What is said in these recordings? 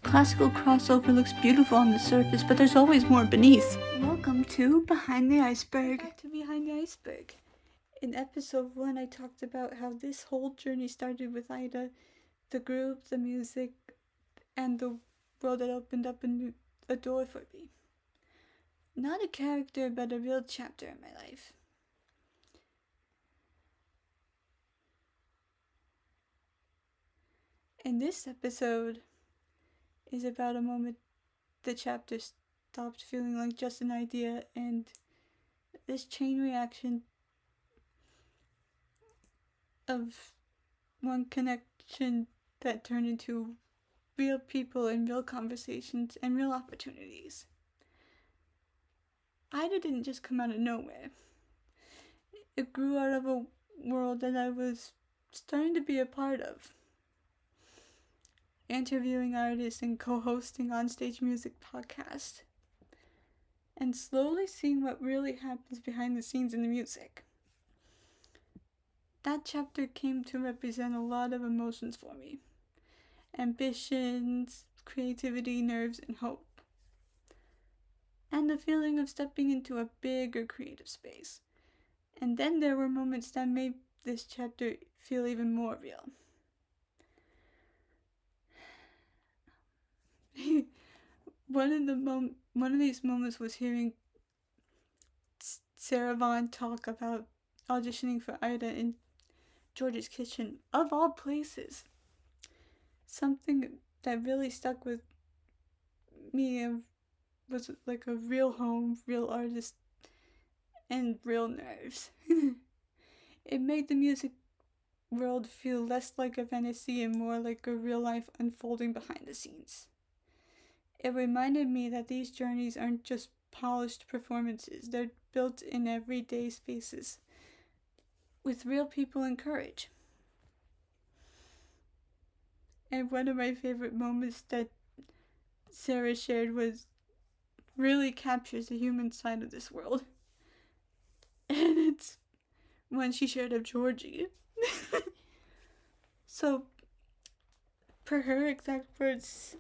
Classical crossover looks beautiful on the surface, but there's always more beneath. Welcome to Behind the Iceberg. Back to Behind the Iceberg. In episode 1, I talked about how this whole journey started with Ida, the group, the music, and the world that opened up a door for me. Not a character, but a real chapter in my life. And this episode is about a moment the chapter stopped feeling like just an idea, and this chain reaction of one connection that turned into real people and real conversations and real opportunities. Ida didn't just come out of nowhere. It grew out of a world that I was starting to be a part of. Interviewing artists and co-hosting onstage music podcasts. And slowly seeing what really happens behind the scenes in the music. That chapter came to represent a lot of emotions for me. Ambitions, creativity, nerves, and hope. And the feeling of stepping into a bigger creative space. And then there were moments that made this chapter feel even more real. One of these moments was hearing Sarah Vaughn talk about auditioning for Ida in George's kitchen, of all places. Something that really stuck with me was like a real home, real artist, and real nerves. It made the music world feel less like a fantasy and more like a real life unfolding behind the scenes. It reminded me that these journeys aren't just polished performances, they're built in everyday spaces with real people and courage. And one of my favorite moments that Sarah shared really captures the human side of this world. And it's when she shared of Georgi. So, per her exact words,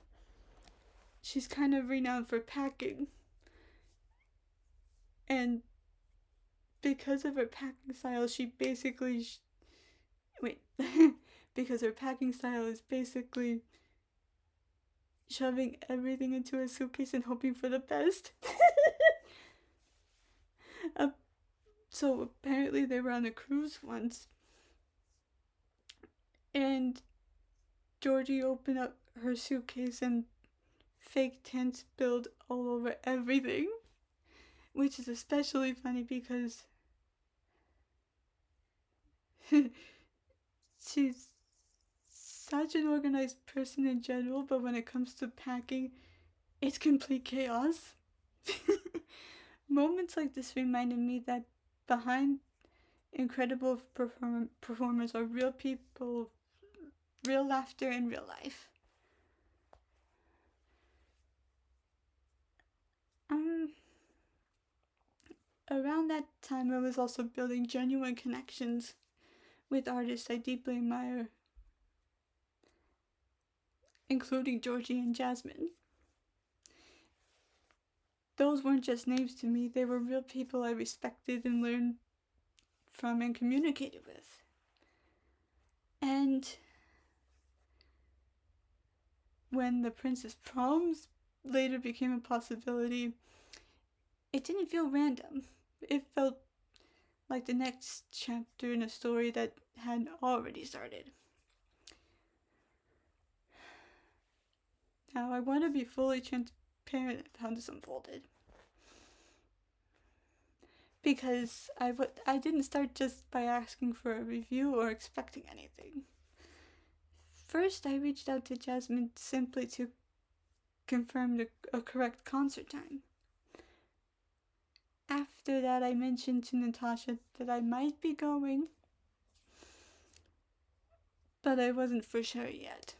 she's kind of renowned for packing. And because of her packing style, because her packing style is basically shoving everything into a suitcase and hoping for the best. So apparently they were on a cruise once, and Georgi opened up her suitcase and fake tan spilled all over everything, which is especially funny because she's such an organized person in general, but when it comes to packing, it's complete chaos. Moments like this reminded me that behind incredible performers are real people, real laughter, and real life. Around that time, I was also building genuine connections with artists I deeply admire, including Georgi and Jasmine. Those weren't just names to me, they were real people I respected and learned from and communicated with. And when the Princess Proms later became a possibility, it didn't feel random. It felt like the next chapter in a story that had already started. Now, I want to be fully transparent of how this unfolded. Because I didn't start just by asking for a review or expecting anything. First, I reached out to Jasmine simply to confirm a correct concert time. After that, I mentioned to Natasha that I might be going, but I wasn't for sure yet.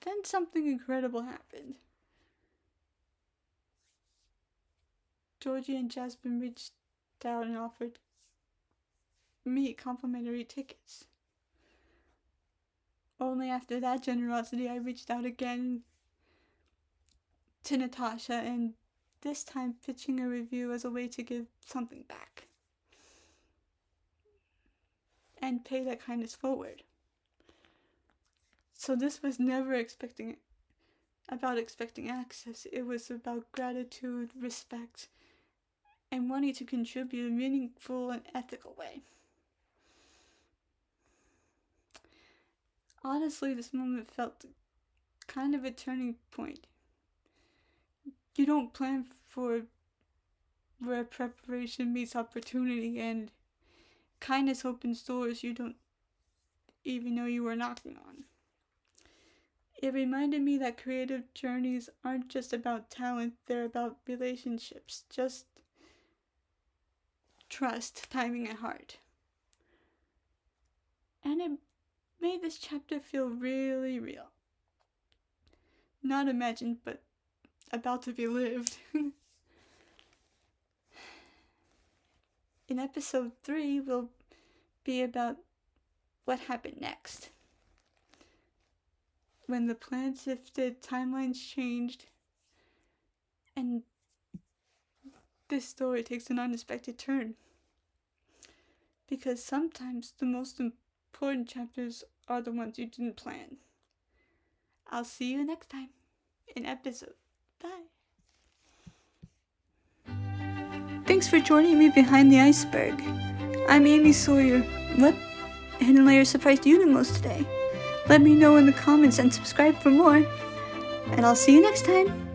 Then something incredible happened. Georgi and Jasmine reached out and offered me complimentary tickets. only after that generosity I reached out again to Natasha, and this time pitching a review as a way to give something back and pay that kindness forward. So this was never about expecting access. It was about gratitude, respect, and wanting to contribute in a meaningful and ethical way. Honestly, this moment felt kind of a turning point. You don't plan for where preparation meets opportunity, and kindness opens doors you don't even know you were knocking on. It reminded me that creative journeys aren't just about talent, they're about relationships, just trust, timing, and heart. And it made this chapter feel really real. Not imagined, but about to be lived. In episode 3 will be about what happened next. When the plans shifted, timelines changed, and this story takes an unexpected turn. Because sometimes the most important chapters are the ones you didn't plan. I'll see you next time in episode. Bye. Thanks for joining me behind the iceberg. I'm Amy Sawyer. What hidden layer surprised you the most today? Let me know in the comments and subscribe for more. And I'll see you next time.